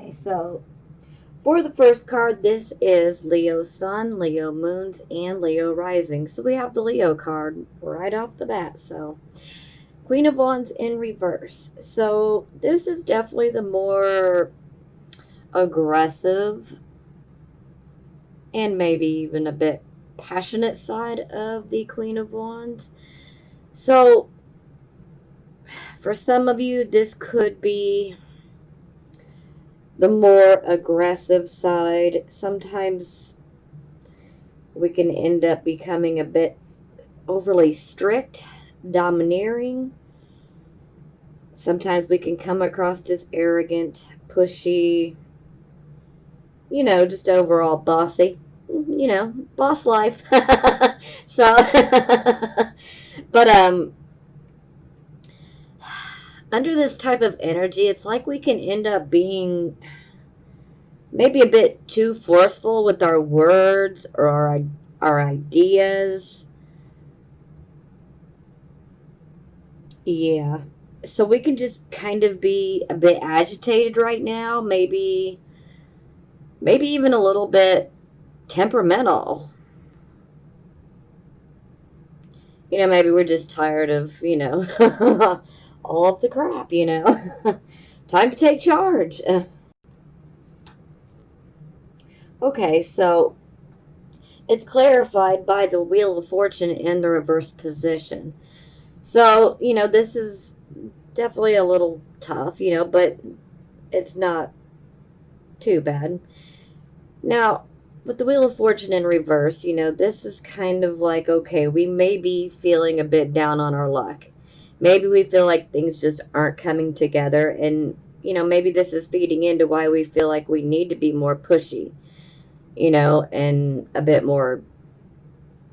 Okay, so for the first card, this is Leo Sun, Leo Moons, and Leo Rising. So we have the Leo card right off the bat. So Queen of Wands in reverse. So this is definitely the more aggressive and maybe even a bit passionate side of the Queen of Wands. So for some of you, this could be the more aggressive side. Sometimes we can end up becoming a bit overly strict, domineering. Sometimes we can come across as arrogant, pushy, just overall bossy. Boss life. So, but under this type of energy, it's like we can end up being maybe a bit too forceful with our words or our ideas. Yeah. So we can just kind of be a bit agitated right now, maybe even a little bit temperamental. Maybe we're just tired of, all of the crap. Time to take charge. Okay, so it's clarified by the Wheel of Fortune in the reversed position. So, this is definitely a little tough, but it's not too bad. Now, with the Wheel of Fortune in reverse, this is kind of like, okay, we may be feeling a bit down on our luck. Maybe we feel like things just aren't coming together, and, maybe this is feeding into why we feel like we need to be more pushy, and a bit more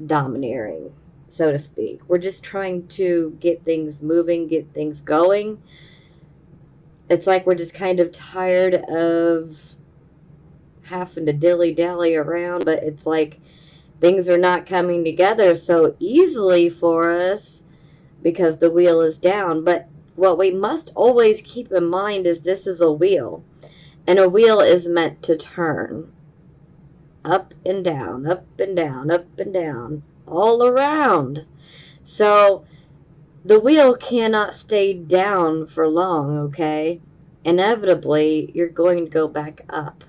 domineering, so to speak. We're just trying to get things moving, get things going. It's like we're just kind of tired of having to dilly-dally around, but it's like things are not coming together so easily for us because the wheel is down. But what we must always keep in mind is this is a wheel, and a wheel is meant to turn up and down, up and down, up and down, all around. So the wheel cannot stay down for long, okay? Inevitably, you're going to go back up.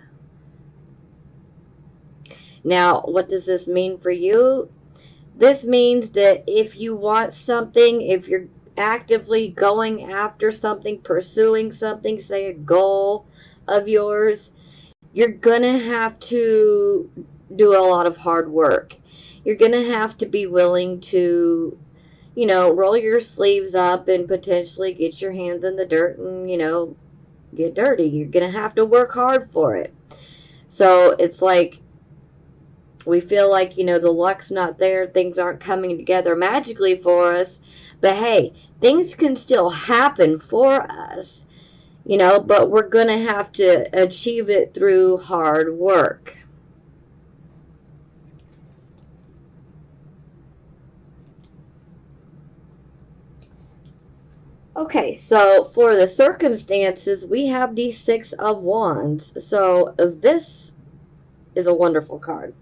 Now, what does this mean for you? This means that if you want something, if you're actively going after something, pursuing something, say a goal of yours, you're going to have to do a lot of hard work. You're going to have to be willing to, roll your sleeves up and potentially get your hands in the dirt and, get dirty. You're going to have to work hard for it. So it's like we feel like, the luck's not there, things aren't coming together magically for us. But hey, things can still happen for us, but we're going to have to achieve it through hard work. Okay, so for the circumstances, we have the Six of Wands. So this is a wonderful card.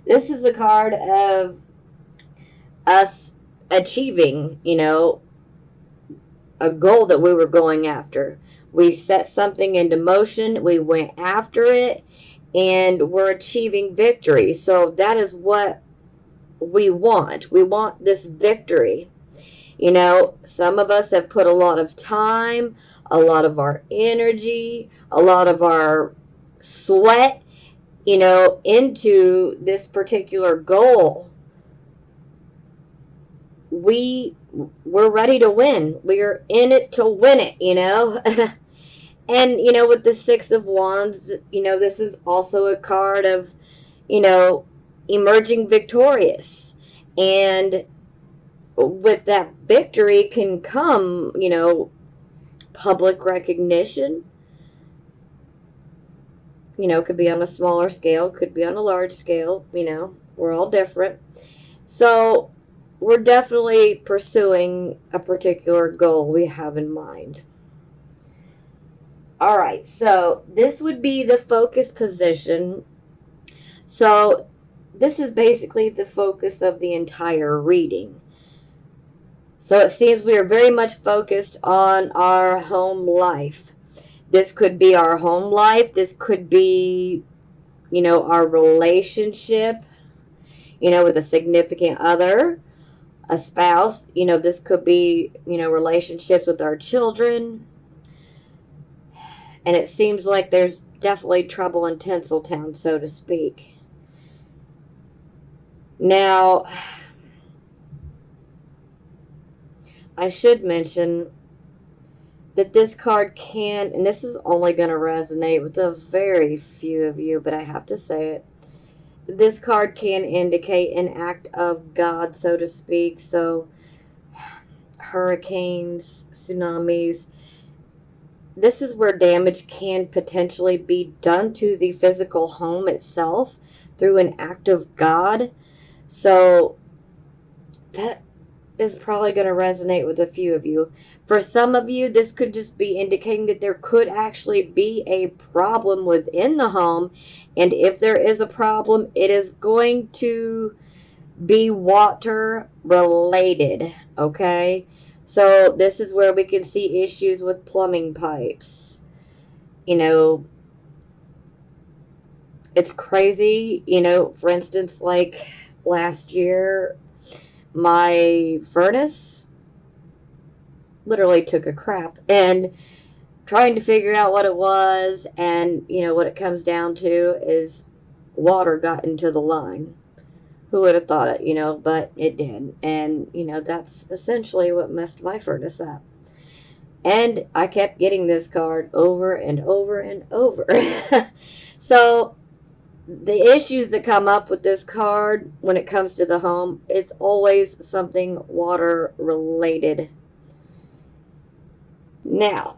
This is a card of us achieving, a goal that we were going after. We set something into motion, we went after it, and we're achieving victory. So that is what we want. We want this victory. Some of us have put a lot of time, a lot of our energy, a lot of our sweat, into this particular goal. We're ready to win. We're in it to win it, And, with the Six of Wands, this is also a card of, emerging victorious. And with that victory can come, public recognition. Could be on a smaller scale, could be on a large scale, we're all different. So we're definitely pursuing a particular goal we have in mind. All right, so this would be the focus position. So this is basically the focus of the entire reading. So it seems we are very much focused on our home life. This could be our home life. This could be, our relationship, with a significant other, a spouse. This could be, relationships with our children. And it seems like there's definitely trouble in Tinseltown, so to speak. Now, I should mention that this card can, and this is only going to resonate with a very few of you, but I have to say it. This card can indicate an act of God, so to speak. So, hurricanes, tsunamis, this is where damage can potentially be done to the physical home itself through an act of God. So, that is probably going to resonate with a few of you. For some of you, this could just be indicating that there could actually be a problem within the home. And if there is a problem, it is going to be water related. Okay? So this is where we can see issues with plumbing pipes. It's crazy. For instance, like last year, my furnace literally took a crap, and trying to figure out what it was, and what it comes down to is water got into the line. Who would have thought it, but it did. And that's essentially what messed my furnace up. And I kept getting this card over and over and over. So the issues that come up with this card when it comes to the home, it's always something water related. Now,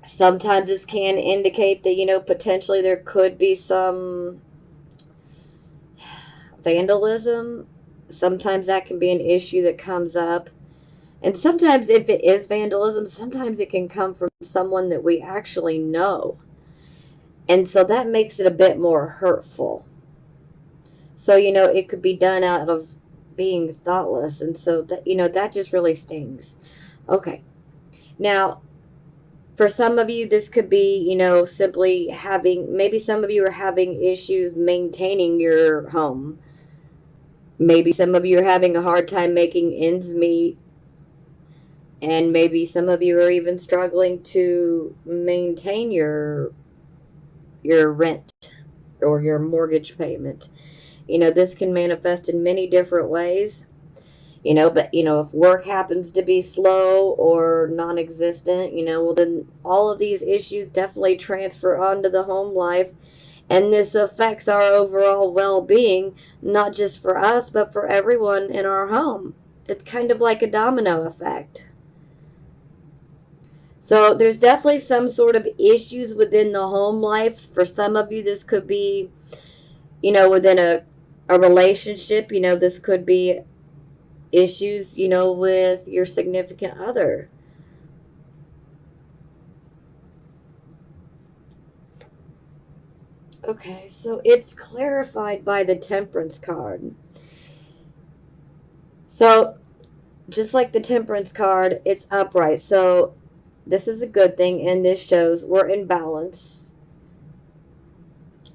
sometimes this can indicate that, potentially there could be some vandalism. Sometimes that can be an issue that comes up. And sometimes if it is vandalism, sometimes it can come from someone that we actually know. And so that makes it a bit more hurtful. So, it could be done out of being thoughtless. And so that just really stings. Okay. Now, for some of you, this could be, simply maybe some of you are having issues maintaining your home. Maybe some of you are having a hard time making ends meet. And maybe some of you are even struggling to maintain your rent or your mortgage payment. This can manifest in many different ways. But if work happens to be slow or non-existent, well, then all of these issues definitely transfer onto the home life, and this affects our overall well-being, not just for us but for everyone in our home. It's kind of like a domino effect. So there's definitely some sort of issues within the home life. For some of you, this could be, within a relationship. This could be issues, with your significant other. Okay, so it's clarified by the Temperance card. So, just like the Temperance card, it's upright. So, this is a good thing, and this shows we're in balance.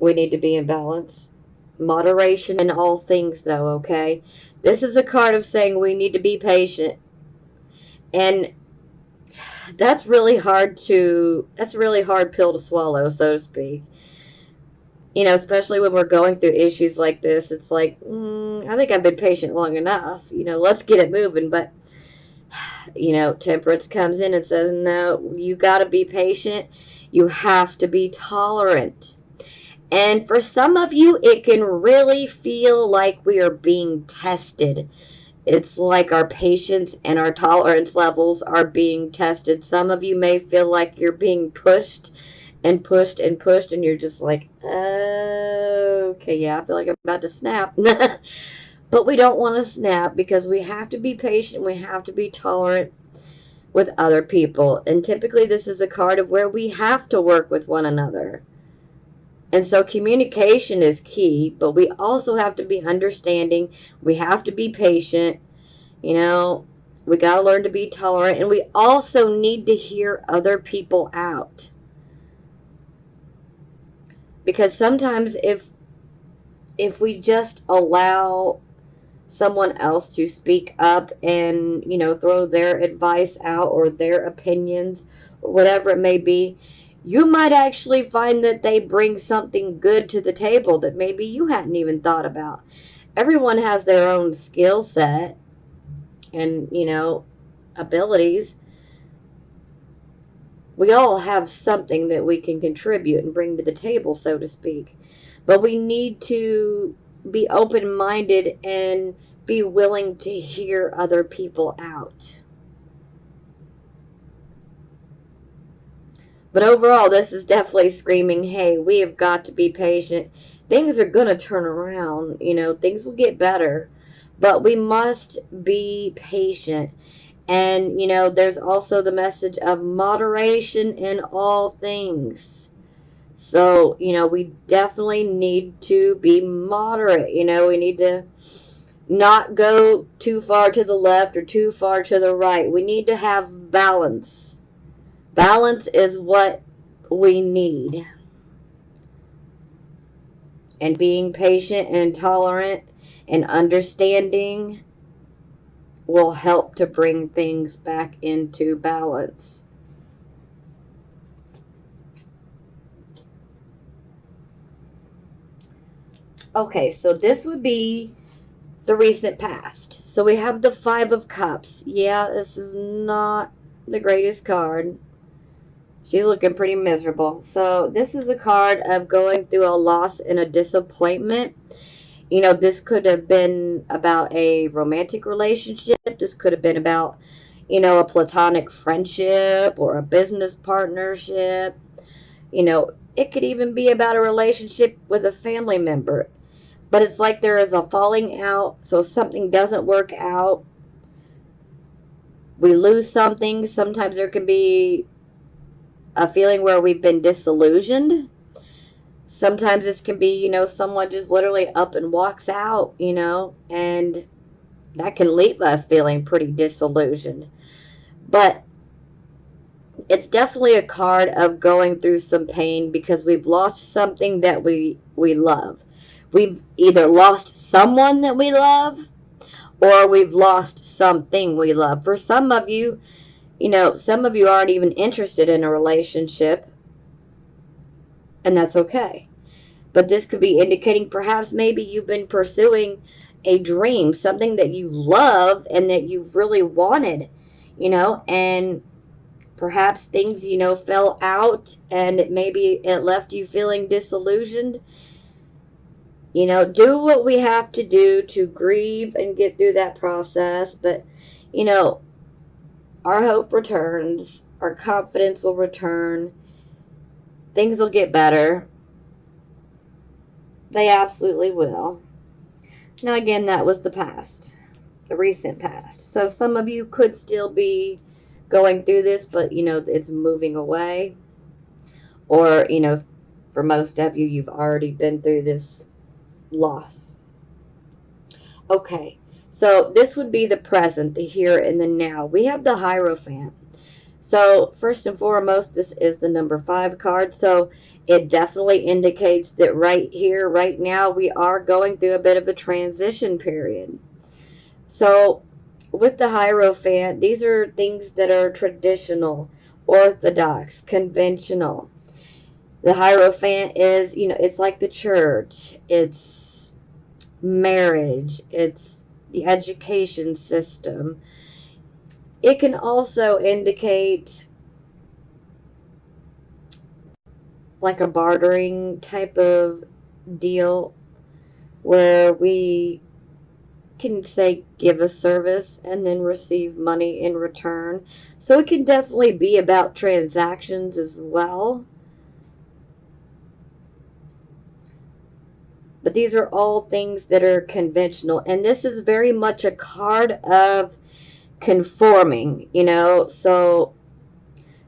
We need to be in balance. Moderation in all things, though, okay? This is a card of saying we need to be patient. And that's a really hard pill to swallow, so to speak. Especially when we're going through issues like this, it's like, I think I've been patient long enough. Let's get it moving. But, Temperance comes in and says, no, you got to be patient. You have to be tolerant. And for some of you, it can really feel like we are being tested. It's like our patience and our tolerance levels are being tested. Some of you may feel like you're being pushed and pushed and pushed, and you're just like, okay, yeah, I feel like I'm about to snap. But we don't want to snap because we have to be patient. We have to be tolerant. with other people. And typically this is a card of where we have to work with one another. And so communication is key, but we also have to be understanding. We have to be patient. You know, we got to learn to be tolerant, and we also need to hear other people out. Because sometimes if we just allow someone else to speak up and, throw their advice out or their opinions, or whatever it may be, you might actually find that they bring something good to the table that maybe you hadn't even thought about. Everyone has their own skill set and, abilities. We all have something that we can contribute and bring to the table, so to speak. But we need to be open-minded and be willing to hear other people out. But overall, this is definitely screaming, hey, we have got to be patient. Things are going to turn around. Things will get better. But we must be patient. And, there's also the message of moderation in all things. So, we definitely need to be moderate. We need to not go too far to the left or too far to the right. We need to have balance. Balance is what we need. And being patient and tolerant and understanding will help to bring things back into balance. Okay, so this would be the recent past. So we have the Five of Cups. Yeah, this is not the greatest card. She's looking pretty miserable. So this is a card of going through a loss and a disappointment. This could have been about a romantic relationship. This could have been about, a platonic friendship or a business partnership. It could even be about a relationship with a family member. But it's like there is a falling out, so something doesn't work out. We lose something. Sometimes there can be a feeling where we've been disillusioned. Sometimes this can be, someone just literally up and walks out, and that can leave us feeling pretty disillusioned. But it's definitely a card of going through some pain because we've lost something that we love. We've either lost someone that we love or we've lost something we love. For some of you, some of you aren't even interested in a relationship, and that's okay. But this could be indicating perhaps maybe you've been pursuing a dream, something that you love and that you've really wanted, and perhaps things, fell out and maybe it left you feeling disillusioned. Do what we have to do to grieve and get through that process. But, our hope returns, our confidence will return, things will get better. They absolutely will. Now, again, that was the past, the recent past. So some of you could still be going through this, but, it's moving away. Or, for most of you, you've already been through this loss. Okay, so this would be the present, the here and the now. We have the Hierophant. So first and foremost, this is the number 5 card. So it definitely indicates that right here, right now, we are going through a bit of a transition period. So with the Hierophant, these are things that are traditional, orthodox, conventional. The Hierophant is, it's like the church. It's marriage. It's the education system. It can also indicate like a bartering type of deal where we can say give a service and then receive money in return. So it can definitely be about transactions as well. But these are all things that are conventional. And this is very much a card of conforming, So,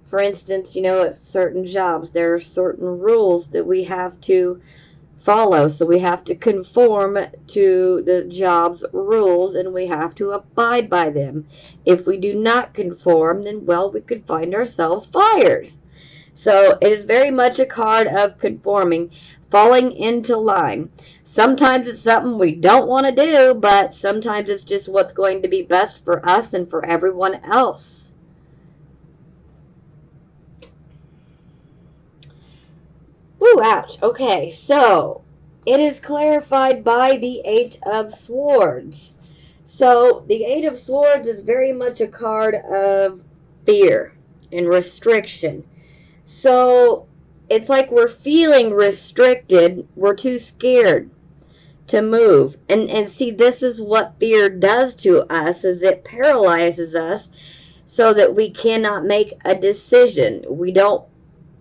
for instance, at certain jobs, there are certain rules that we have to follow. So we have to conform to the job's rules and we have to abide by them. If we do not conform, then, well, we could find ourselves fired. So it is very much a card of conforming, falling into line. Sometimes it's something we don't want to do, but sometimes it's just what's going to be best for us and for everyone else. Ooh, ouch. Okay, so it is clarified by the Eight of Swords. So the Eight of Swords is very much a card of fear and restriction. So it's like we're feeling restricted. We're too scared to move. And see, this is what fear does to us, is it paralyzes us so that we cannot make a decision. We don't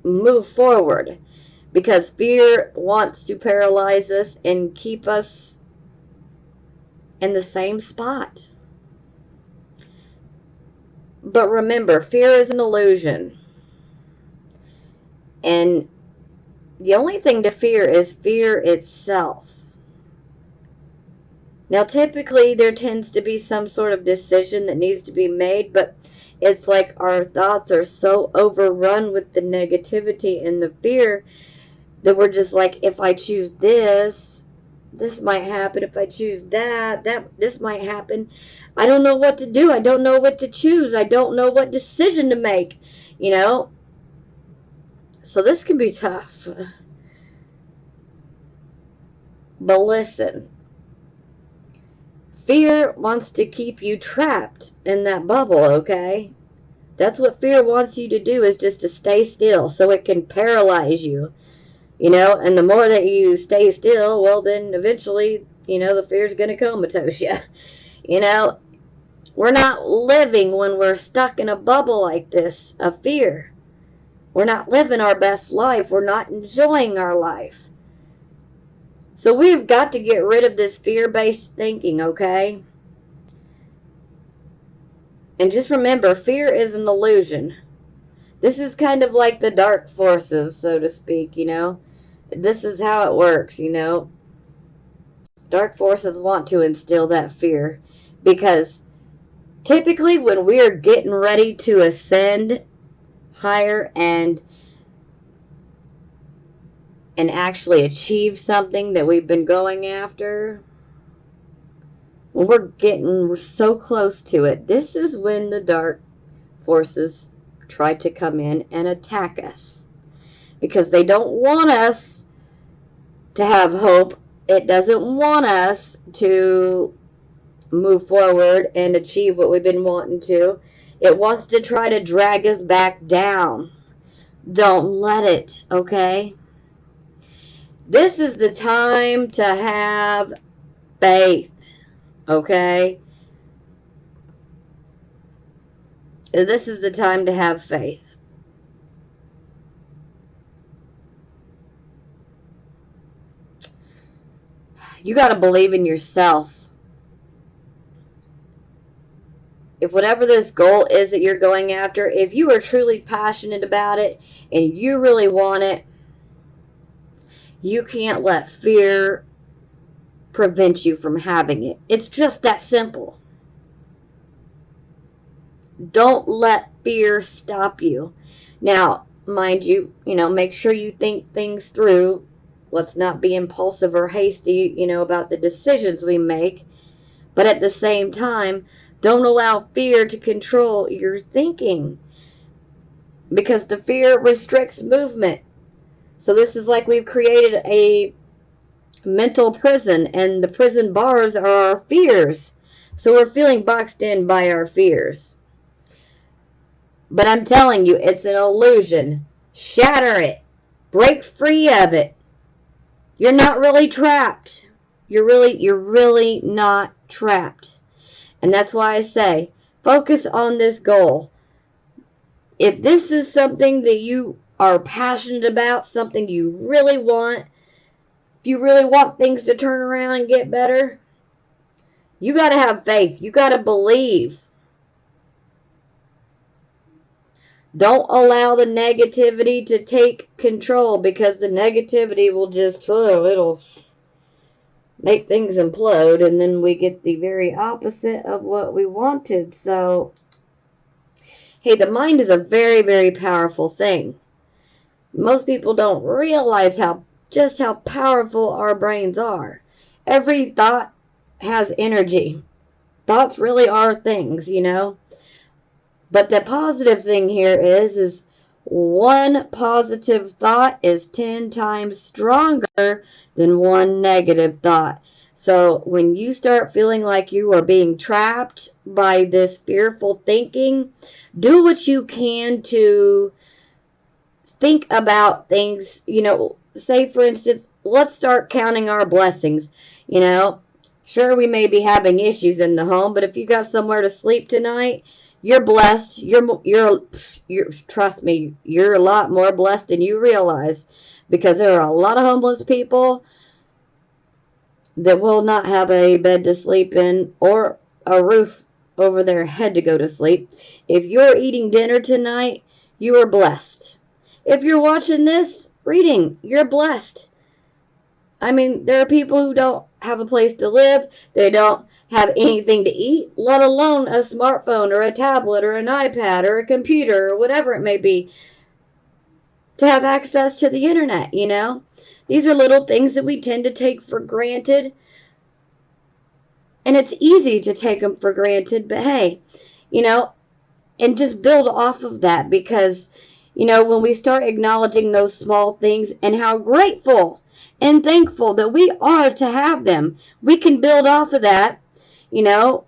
move forward because fear wants to paralyze us and keep us in the same spot. But remember, fear is an illusion. And the only thing to fear is fear itself. Now, typically, there tends to be some sort of decision that needs to be made, but it's like our thoughts are so overrun with the negativity and the fear that we're just like, if I choose this, this might happen. If I choose that, this might happen. I don't know what to do. I don't know what to choose. I don't know what decision to make, So this can be tough. But listen, fear wants to keep you trapped in that bubble, okay? That's what fear wants you to do, is just to stay still so it can paralyze you, And the more that you stay still, well, then eventually, the fear's going to comatose you. We're not living when we're stuck in a bubble like this of fear. We're not living our best life. We're not enjoying our life. So we've got to get rid of this fear-based thinking, okay? And just remember, fear is an illusion. This is kind of like the dark forces, so to speak, This is how it works, Dark forces want to instill that fear because typically when we are getting ready to ascend higher and actually achieve something that we've been going after, when we're getting so close to it, this is when the dark forces try to come in and attack us because they don't want us to have hope. It doesn't want us to move forward and achieve what we've been wanting to. It wants to try to drag us back down. Don't let it, okay? This is the time to have faith, okay? This is the time to have faith. You got to believe in yourself. If whatever this goal is that you're going after, if you are truly passionate about it and you really want it, you can't let fear prevent you from having it. It's just that simple. Don't let fear stop you. Now, mind you, make sure you think things through. Let's not be impulsive or hasty, about the decisions we make. But at the same time, don't allow fear to control your thinking, because the fear restricts movement. So this is like we've created a mental prison, and the prison bars are our fears. So we're feeling boxed in by our fears. But I'm telling you, it's an illusion. Shatter it. Break free of it. You're not really trapped. You're really not trapped. And that's why I say, focus on this goal. If this is something that you are passionate about, something you really want, if you really want things to turn around and get better, you got to have faith. You got to believe. Don't allow the negativity to take control, because the negativity will just, it'll make things implode, and then we get the very opposite of what we wanted. So, hey, the mind is a very, very powerful thing. Most people don't realize just how powerful our brains are. Every thought has energy. Thoughts really are things, you know. But the positive thing here is one positive thought is 10 times stronger than one negative thought. So when you start feeling like you are being trapped by this fearful thinking, do what you can to think about things, you know. Say, for instance, let's start counting our blessings, you know. Sure, we may be having issues in the home, but if you got somewhere to sleep tonight, you're blessed. You're trust me, you're a lot more blessed than you realize, because there are a lot of homeless people that will not have a bed to sleep in or a roof over their head to go to sleep. If you're eating dinner tonight, you are blessed. If you're watching this reading, you're blessed. I mean, there are people who don't have a place to live. They don't have anything to eat, let alone a smartphone or a tablet or an iPad or a computer or whatever it may be, to have access to the internet, you know? These are little things that we tend to take for granted. And it's easy to take them for granted, but hey, you know, and just build off of that, because, you know, when we start acknowledging those small things and how grateful and thankful that we are to have them, we can build off of that. You know,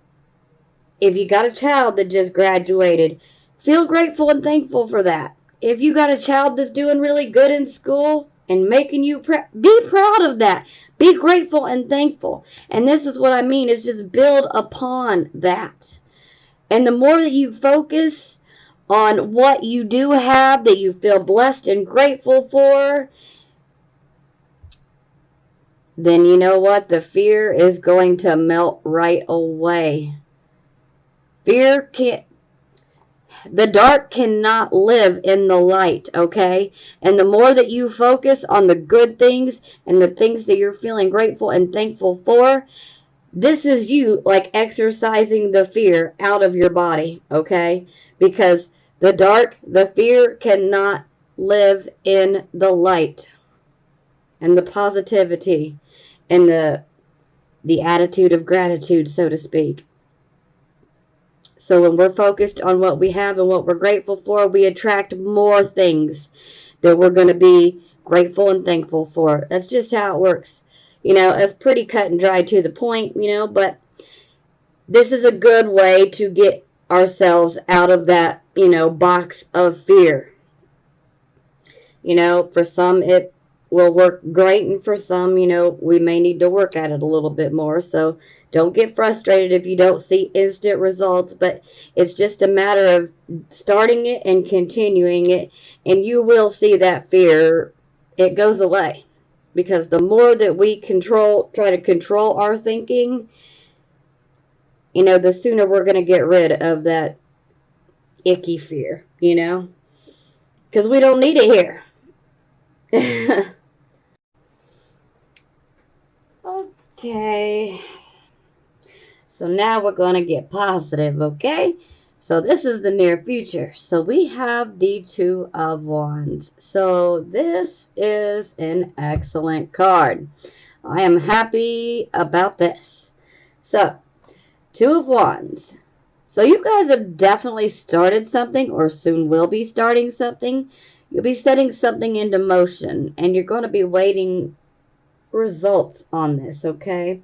if you got a child that just graduated, feel grateful and thankful for that. If you got a child that's doing really good in school and making you be proud of that. Be grateful and thankful. And this is what I mean, is just build upon that. And the more that you focus on what you do have that you feel blessed and grateful for, then you know what? The fear is going to melt right away. Fear can't, the dark cannot live in the light, okay? And the more that you focus on the good things and the things that you're feeling grateful and thankful for, this is you like exercising the fear out of your body, okay? Because the dark, the fear cannot live in the light and the positivity and the attitude of gratitude, so to speak. So when we're focused on what we have and what we're grateful for, we attract more things that we're going to be grateful and thankful for. That's just how it works. You know, it's pretty cut and dry to the point, you know, but this is a good way to get ourselves out of that, you know, box of fear. You know, for some it will work great, and for some, you know, we may need to work at it a little bit more. So don't get frustrated if you don't see instant results, but it's just a matter of starting it and continuing it, and you will see that fear, it goes away. Because the more that we try to control our thinking, you know, the sooner we're going to get rid of that icky fear, you know? Because we don't need it here. Okay. So now we're going to get positive, okay? So this is the near future. So we have the Two of Wands. So this is an excellent card. I am happy about this. So, Two of Wands. So you guys have definitely started something, or soon will be starting something. You'll be setting something into motion, and you're going to be waiting results on this, okay?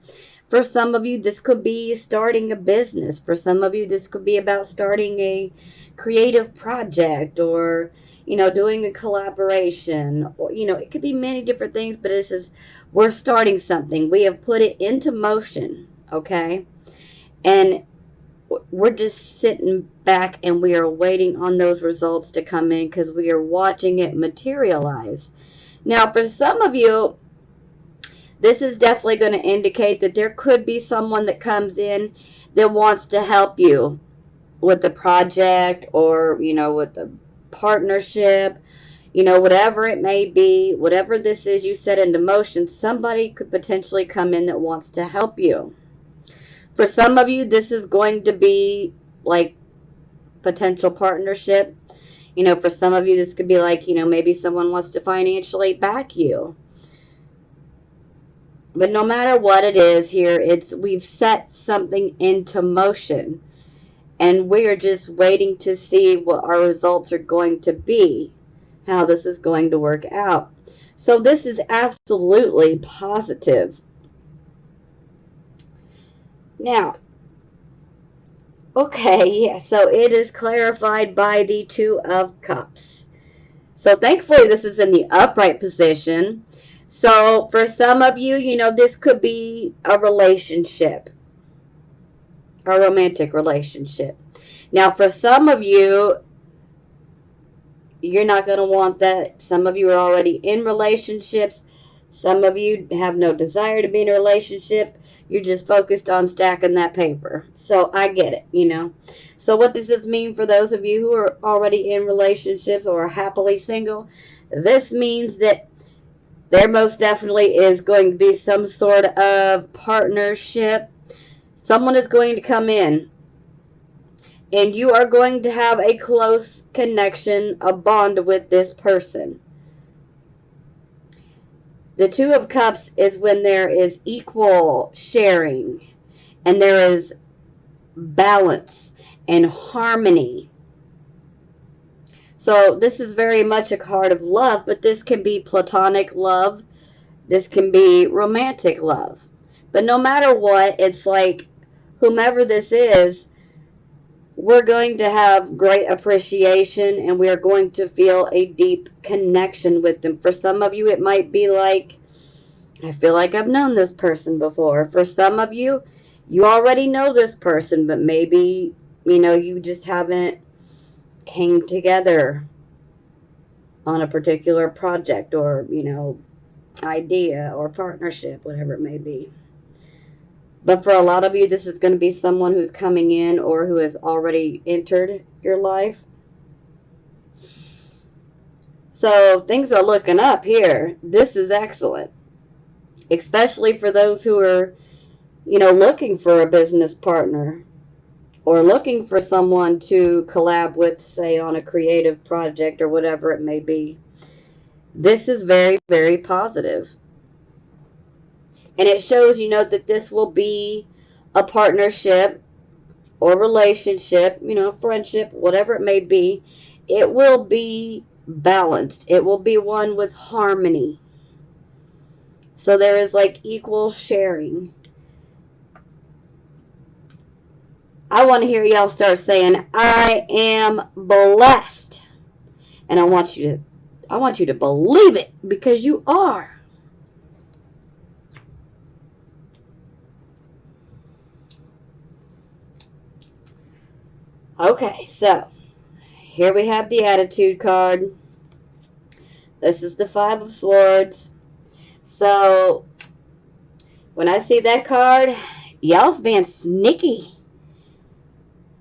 For some of you, this could be starting a business. For some of you, this could be about starting a creative project, or, you know, doing a collaboration, or, you know, it could be many different things, but this is, we're starting something. We have put it into motion, okay? And we're just sitting back and we are waiting on those results to come in, because we are watching it materialize. Now, for some of you, this is definitely going to indicate that there could be someone that comes in that wants to help you with the project, or, you know, with the partnership, whatever it may be, whatever this is you set into motion, somebody could potentially come in that wants to help you. For some of you, this is going to be like potential partnership. For some of you, this could be like, maybe someone wants to financially back you. But no matter what it is here, we've set something into motion. And we are just waiting to see what our results are going to be, how this is going to work out. So this is absolutely positive. Now, okay, yeah, so it is clarified by the Two of Cups. So thankfully this is in the upright position. So for some of you, this could be a relationship, a romantic relationship. Now for some of you, you're not going to want that. Some of you are already in relationships. Some of you have no desire to be in a relationship. You're just focused on stacking that paper. So I get it. So what does this mean for those of you who are already in relationships or are happily single? This means that there most definitely is going to be some sort of partnership. Someone is going to come in, and you are going to have a close connection, a bond with this person. The Two of Cups is when there is equal sharing and there is balance and harmony. So this is very much a card of love, but this can be platonic love. This can be romantic love. But no matter what, it's like whomever this is, we're going to have great appreciation and we are going to feel a deep connection with them. For some of you, it might be like, I feel like I've known this person before. For some of you, you already know this person, but maybe, you just haven't came together on a particular project or, idea or partnership, whatever it may be. But for a lot of you, this is going to be someone who's coming in or who has already entered your life. So things are looking up here. This is excellent. Especially for those who are, looking for a business partner or looking for someone to collab with, say, on a creative project or whatever it may be. This is very, very positive. And it shows, that this will be a partnership or relationship, friendship, whatever it may be. It will be balanced. It will be one with harmony. So there is like equal sharing. I want to hear y'all start saying, I am blessed. And I want you to believe it because you are. Okay, so here we have the Attitude card. This is the Five of Swords. So when I see that card, y'all's being sneaky.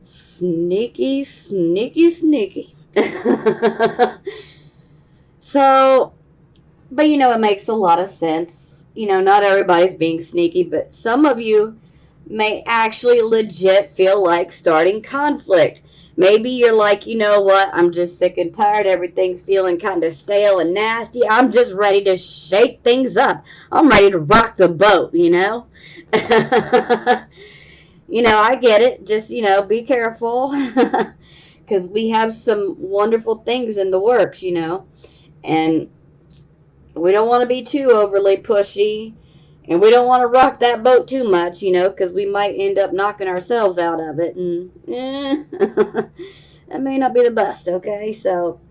Sneaky, sneaky, sneaky. So, but it makes a lot of sense. Not everybody's being sneaky, but some of you may actually legit feel like starting conflict. Maybe you're like, you know what, I'm just sick and tired. Everything's feeling kind of stale and nasty. I'm just ready to shake things up. I'm ready to rock the boat, I get it. Just, be careful. Because we have some wonderful things in the works, And we don't want to be too overly pushy. And we don't want to rock that boat too much, because we might end up knocking ourselves out of it. And that may not be the best, okay? So,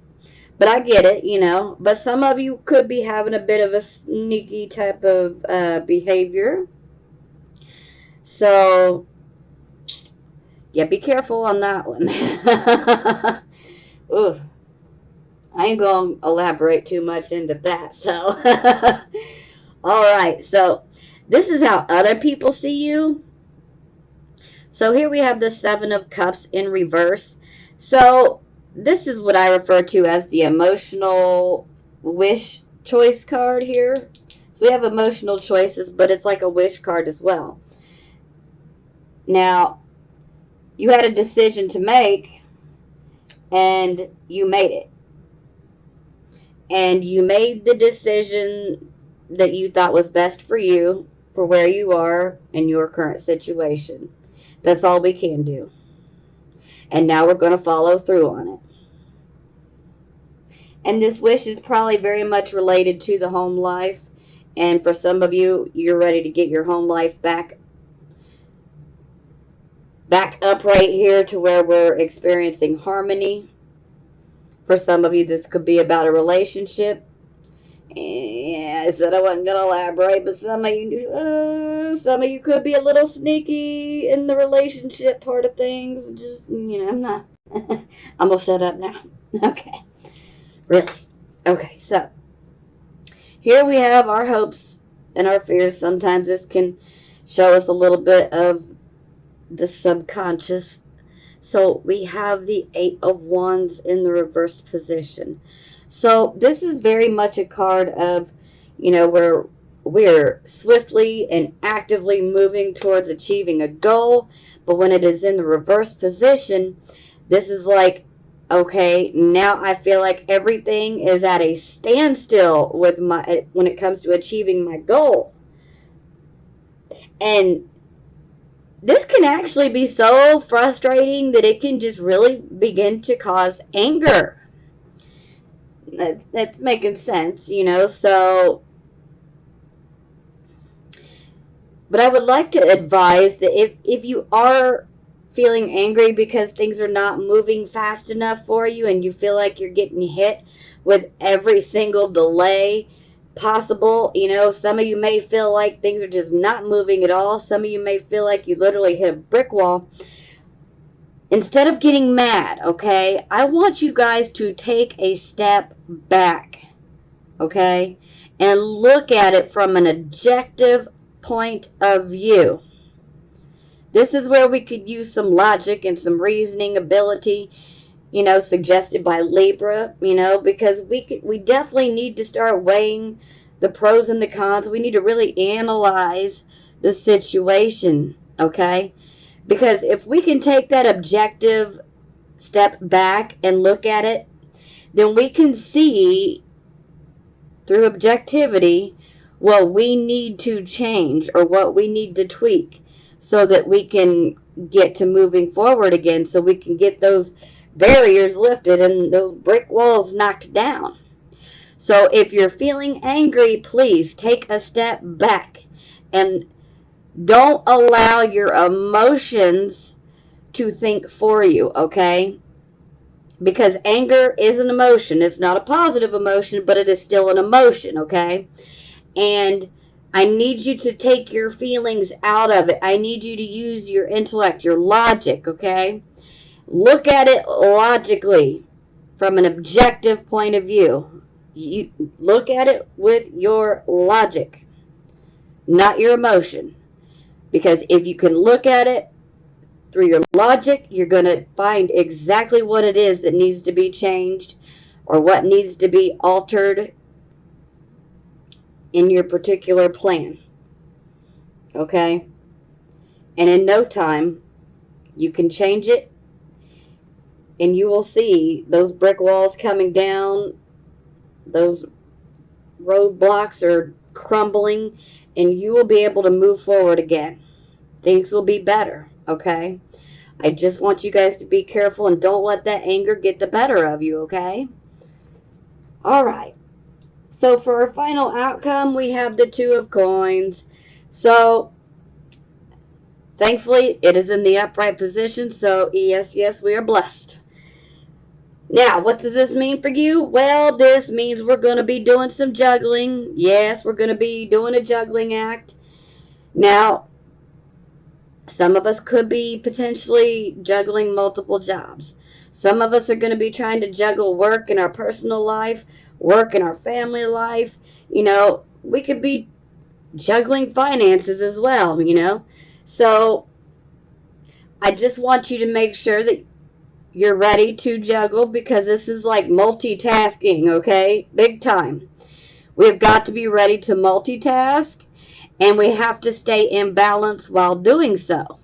but I get it, But some of you could be having a bit of a sneaky type of behavior. So, yeah, be careful on that one. Ooh. I ain't going to elaborate too much into that, so... All right, so this is how other people see you. So here we have the Seven of Cups in reverse. So this is what I refer to as the emotional wish choice card here. So we have emotional choices, but it's like a wish card as well. Now, you had a decision to make, and you made it. And you made the decision that you thought was best for you, for where you are in your current situation. That's all we can do. And now we're going to follow through on it. And this wish is probably very much related to the home life. And for some of you, you're ready to get your home life back up right here to where we're experiencing harmony. For some of you, this could be about a relationship. Yeah, I said I wasn't going to elaborate, but some of you could be a little sneaky in the relationship part of things. Just, I'm not. I'm going to shut up now. Okay. Really? Okay, so here we have our hopes and our fears. Sometimes this can show us a little bit of the subconscious. So we have the Eight of Wands in the reversed position. So this is very much a card of, where we're swiftly and actively moving towards achieving a goal. But when it is in the reversed position, this is like, okay, now I feel like everything is at a standstill when it comes to achieving my goal. And this can actually be so frustrating that it can just really begin to cause anger. That's making sense, so. But I would like to advise that if you are feeling angry because things are not moving fast enough for you and you feel like you're getting hit with every single delay possible, some of you may feel like things are just not moving at all. Some of you may feel like you literally hit a brick wall. Instead of getting mad, okay, I want you guys to take a step back, okay, and look at it from an objective point of view. This is where we could use some logic and some reasoning ability, suggested by Libra, because we definitely need to start weighing the pros and the cons. We need to really analyze the situation, okay? Because if we can take that objective step back and look at it, then we can see through objectivity what we need to change or what we need to tweak so that we can get to moving forward again, so we can get those barriers lifted and those brick walls knocked down. So if you're feeling angry, please take a step back and don't allow your emotions to think for you, okay? Because anger is an emotion. It's not a positive emotion, but it is still an emotion, okay? And I need you to take your feelings out of it. I need you to use your intellect, your logic, okay? Look at it logically from an objective point of view. You look at it with your logic, not your emotion. Because if you can look at it through your logic, you're going to find exactly what it is that needs to be changed or what needs to be altered in your particular plan. Okay? And in no time, you can change it, and you will see those brick walls coming down, those roadblocks are crumbling, and you will be able to move forward again. Things will be better, okay? I just want you guys to be careful and don't let that anger get the better of you, okay? All right. So for our final outcome, we have the Two of Coins. So thankfully, it is in the upright position. So yes, we are blessed. Now, what does this mean for you? Well, this means we're going to be doing some juggling. Yes, we're going to be doing a juggling act. Now, some of us could be potentially juggling multiple jobs. Some of us are going to be trying to juggle work in our personal life, work in our family life. We could be juggling finances as well, So I just want you to make sure that you're ready to juggle, because this is like multitasking, okay? Big time. We've got to be ready to multitask, and we have to stay in balance while doing so.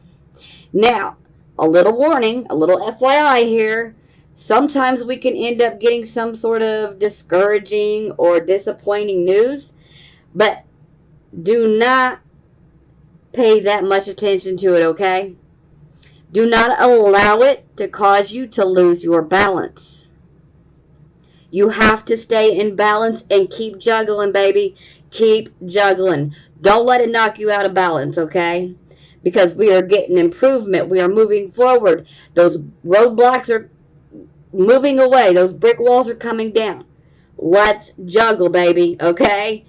Now, a little warning, a little FYI here. Sometimes we can end up getting some sort of discouraging or disappointing news, but do not pay that much attention to it, okay? Do not allow it to cause you to lose your balance. You have to stay in balance and keep juggling, baby. Keep juggling. Don't let it knock you out of balance, okay? Because we are getting improvement. We are moving forward. Those roadblocks are moving away. Those brick walls are coming down. Let's juggle, baby, okay?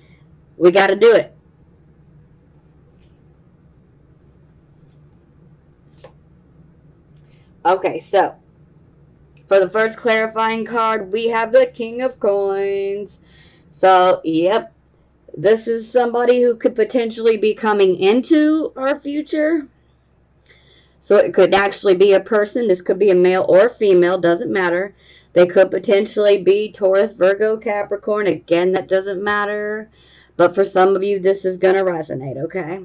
We got to do it. Okay, so for the first clarifying card, we have the King of Coins. So, yep, this is somebody who could potentially be coming into our future. So it could actually be a person. This could be a male or female, doesn't matter. They could potentially be Taurus, Virgo, Capricorn. Again, that doesn't matter. But for some of you, this is going to resonate, okay?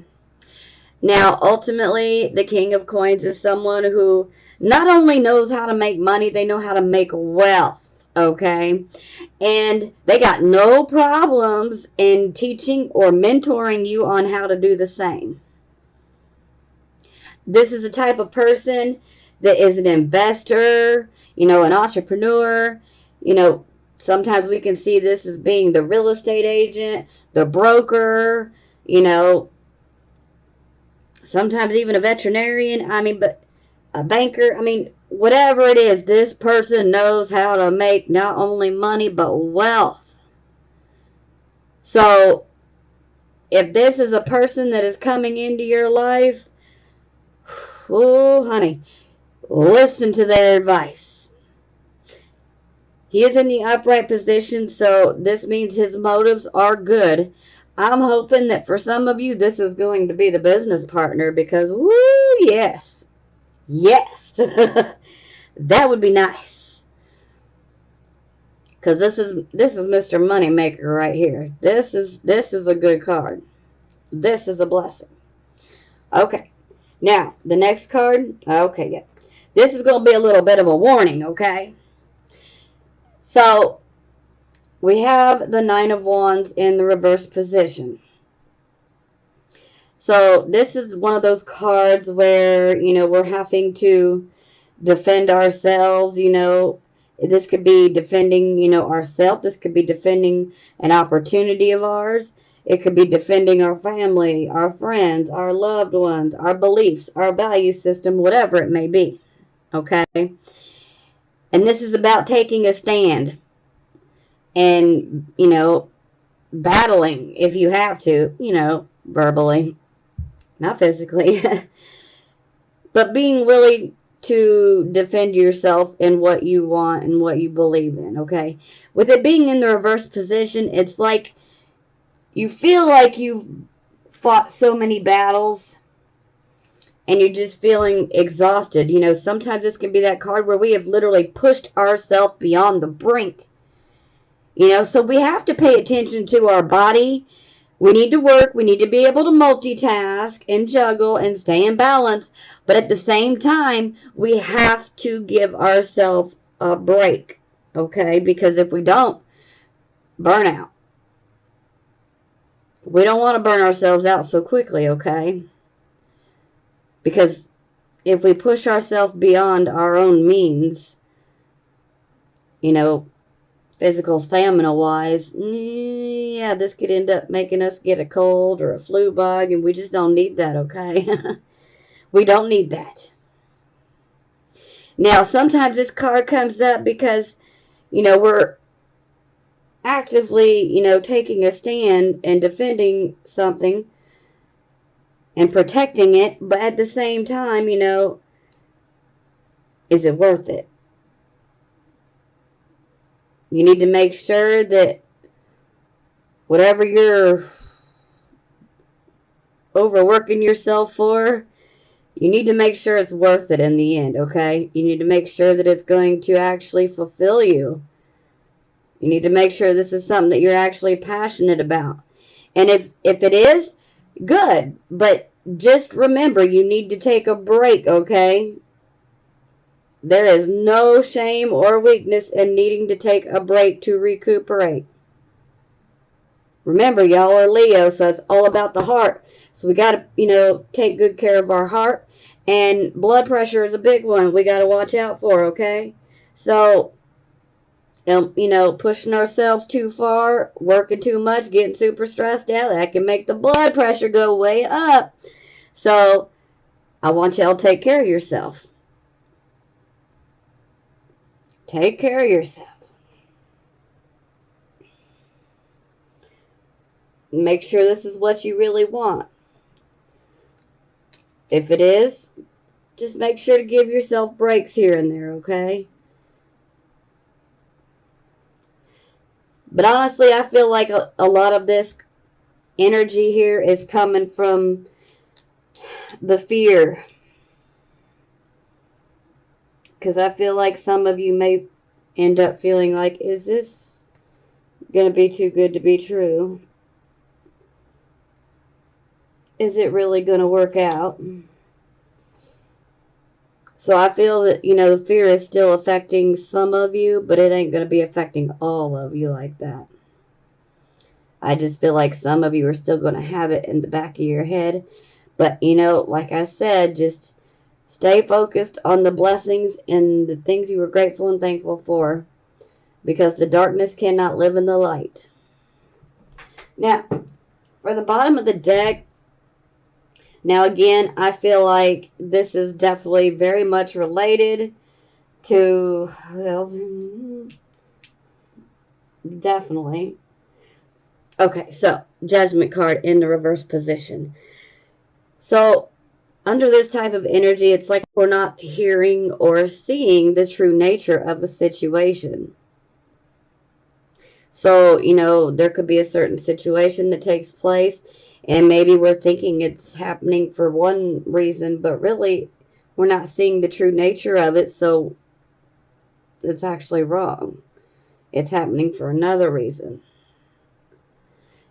Now, ultimately, the King of Coins is someone who not only knows how to make money, they know how to make wealth, okay? And they got no problems in teaching or mentoring you on how to do the same. This is a type of person that is an investor, an entrepreneur. Sometimes we can see this as being the real estate agent, the broker, sometimes even a veterinarian. But a banker. Whatever it is, this person knows how to make not only money, but wealth. So, if this is a person that is coming into your life, oh, honey, listen to their advice. He is in the upright position, so this means his motives are good. I'm hoping that for some of you, this is going to be the business partner, because, woo, yes. Yes. That would be nice. Because this is Mr. Moneymaker right here. This is a good card. This is a blessing. Okay. Now, the next card. Okay, yeah. This is going to be a little bit of a warning, okay? So, we have the Nine of Wands in the reverse position. So, this is one of those cards where, we're having to defend ourselves, This could be defending, ourselves. This could be defending an opportunity of ours. It could be defending our family, our friends, our loved ones, our beliefs, our value system, whatever it may be. Okay? And this is about taking a stand and, battling if you have to, verbally, not physically, but being willing to defend yourself and what you want and what you believe in, okay? With it being in the reverse position, it's like you feel like you've fought so many battles and you're just feeling exhausted. Sometimes this can be that card where we have literally pushed ourselves beyond the brink. So we have to pay attention to our body. We need to work. We need to be able to multitask and juggle and stay in balance. But at the same time, we have to give ourselves a break, okay? Because if we don't, burnout. We don't want to burn ourselves out so quickly, okay? Because if we push ourselves beyond our own means, physical stamina wise, yeah, this could end up making us get a cold or a flu bug, and we just don't need that, okay? We don't need that. Now, sometimes this card comes up because, we're actively, taking a stand and defending something and protecting it, but at the same time, is it worth it? You need to make sure that whatever you're overworking yourself for, You need to make sure it's worth it in the end, okay? You need to make sure that it's going to actually fulfill you. You need to make sure this is something that you're actually passionate about. And if it is, good. But just remember, you need to take a break, okay? There is no shame or weakness in needing to take a break to recuperate. Remember, y'all are Leo, so it's all about the heart. So we got to, take good care of our heart. And blood pressure is a big one we got to watch out for, okay? So, pushing ourselves too far, working too much, getting super stressed out, that can make the blood pressure go way up. So, I want y'all to take care of yourself. Take care of yourself. Make sure this is what you really want. If it is, just make sure to give yourself breaks here and there, okay? But honestly, I feel like a lot of this energy here is coming from the fear. Because I feel like some of you may end up feeling like, is this going to be too good to be true? Is it really going to work out? So I feel that, the fear is still affecting some of you, but it ain't going to be affecting all of you like that. I just feel like some of you are still going to have it in the back of your head. But, like I said, just stay focused on the blessings and the things you were grateful and thankful for. Because the darkness cannot live in the light. Now, for the bottom of the deck, now again, I feel like this is definitely very much related to, well, definitely. Okay, so Judgment card in the reverse position. So, under this type of energy, it's like we're not hearing or seeing the true nature of a situation. So, there could be a certain situation that takes place, and maybe we're thinking it's happening for one reason, but really we're not seeing the true nature of it, so it's actually wrong. It's happening for another reason.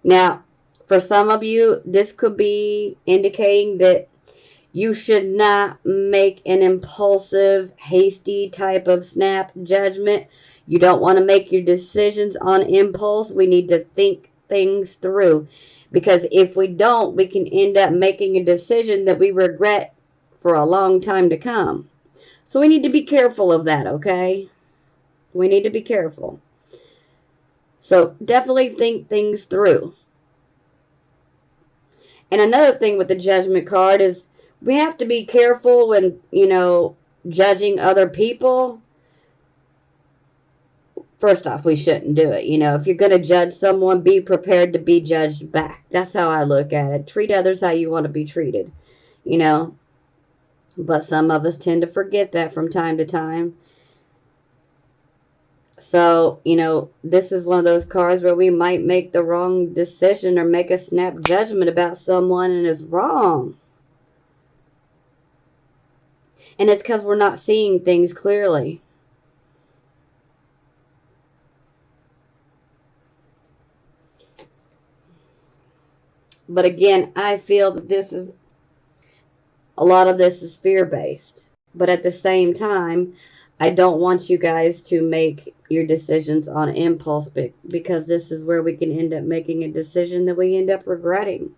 Now, for some of you, this could be indicating that you should not make an impulsive, hasty type of snap judgment. You don't want to make your decisions on impulse. We need to think things through. Because if we don't, we can end up making a decision that we regret for a long time to come. So we need to be careful of that, okay? We need to be careful. So definitely think things through. And another thing with the Judgment card is we have to be careful when, judging other people. First off, we shouldn't do it. If you're going to judge someone, be prepared to be judged back. That's how I look at it. Treat others how you want to be treated, But some of us tend to forget that from time to time. So, this is one of those cards where we might make the wrong decision or make a snap judgment about someone and it's wrong. And it's because we're not seeing things clearly. But again, I feel that a lot of this is fear-based. But at the same time, I don't want you guys to make your decisions on impulse because this is where we can end up making a decision that we end up regretting.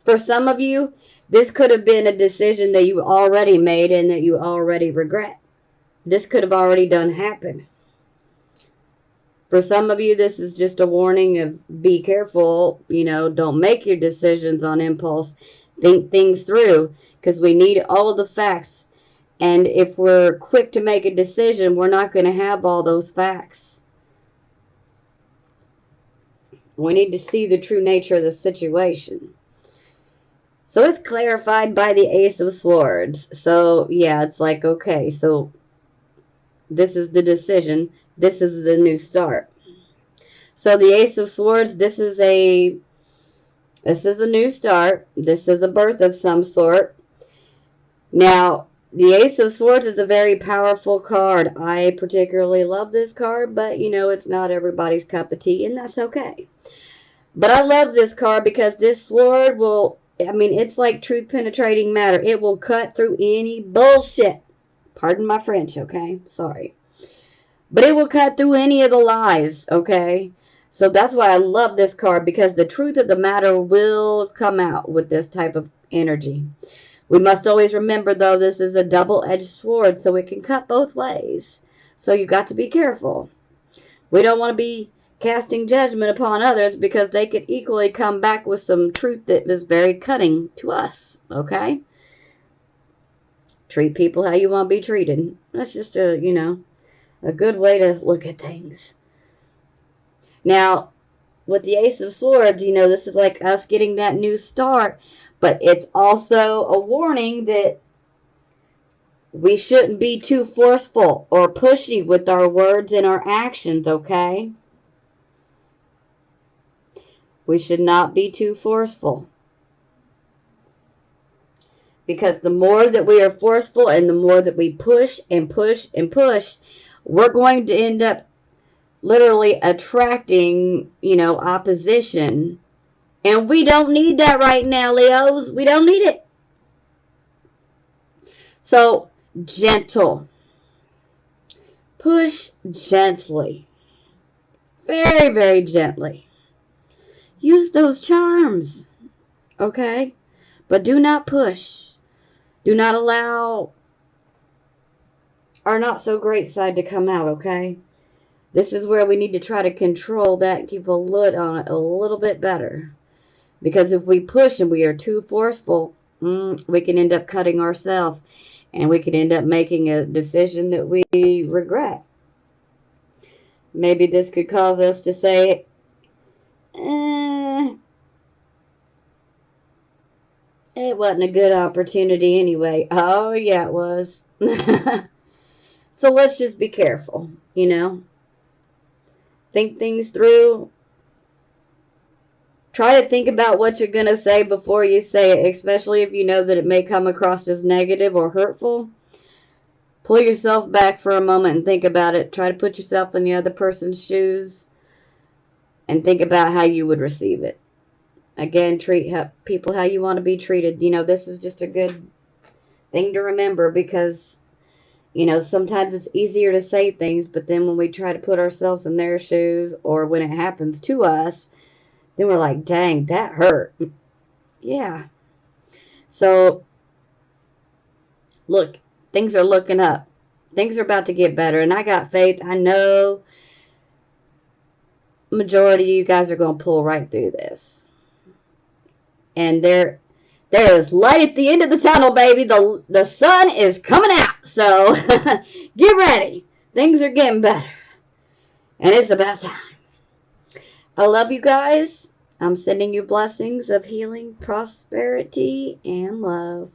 For some of you, this could have been a decision that you already made and that you already regret. This could have already done happened. For some of you, this is just a warning of be careful, don't make your decisions on impulse. Think things through because we need all of the facts. And if we're quick to make a decision, we're not going to have all those facts. We need to see the true nature of the situation. So it's clarified by the Ace of Swords. So, yeah, it's like, okay, so this is the decision. This is the new start. So the Ace of Swords, this is a new start. This is a birth of some sort. Now, the Ace of Swords is a very powerful card. I particularly love this card, but you know, it's not everybody's cup of tea, and that's okay. But I love this card because this sword will, I mean, it's like truth penetrating matter. It will cut through any bullshit. Pardon my French, okay? Sorry. But it will cut through any of the lies, okay? So that's why I love this card, because the truth of the matter will come out with this type of energy. We must always remember, though, this is a double-edged sword, so it can cut both ways. So you got to be careful. We don't want to be casting judgment upon others, because they could equally come back with some truth that is very cutting to us, okay? Treat people how you want to be treated. That's just a, you know, a good way to look at things. Now, with the Ace of Swords, you know, this is like us getting that new start, but it's also a warning that we shouldn't be too forceful or pushy with our words and our actions, okay? We should not be too forceful. Because the more that we are forceful and the more that we push and push and push, we're going to end up literally attracting, you know, opposition. And we don't need that right now, Leos. We don't need it. So, gentle. Push gently. Very, very gently. Use those charms. Okay? But do not push. Do not allow our not so great side to come out, okay? This is where we need to try to control that and keep a lid on it a little bit better. Because if we push and we are too forceful, we can end up cutting ourselves. And we could end up making a decision that we regret. Maybe this could cause us to say, it wasn't a good opportunity anyway. Oh, yeah, it was. So let's just be careful, you know. Think things through. Try to think about what you're going to say before you say it, especially if you know that it may come across as negative or hurtful. Pull yourself back for a moment and think about it. Try to put yourself in the other person's shoes and think about how you would receive it. Again, treat people how you want to be treated. You know, this is just a good thing to remember, because, you know, sometimes it's easier to say things, but then when we try to put ourselves in their shoes, or when it happens to us, then we're like, dang, that hurt. Yeah. So, look, things are looking up. Things are about to get better, and I got faith. I know majority of you guys are going to pull right through this. And there is light at the end of the tunnel, baby. The sun is coming out. So, get ready. Things are getting better. And it's about time. I love you guys. I'm sending you blessings of healing, prosperity, and love.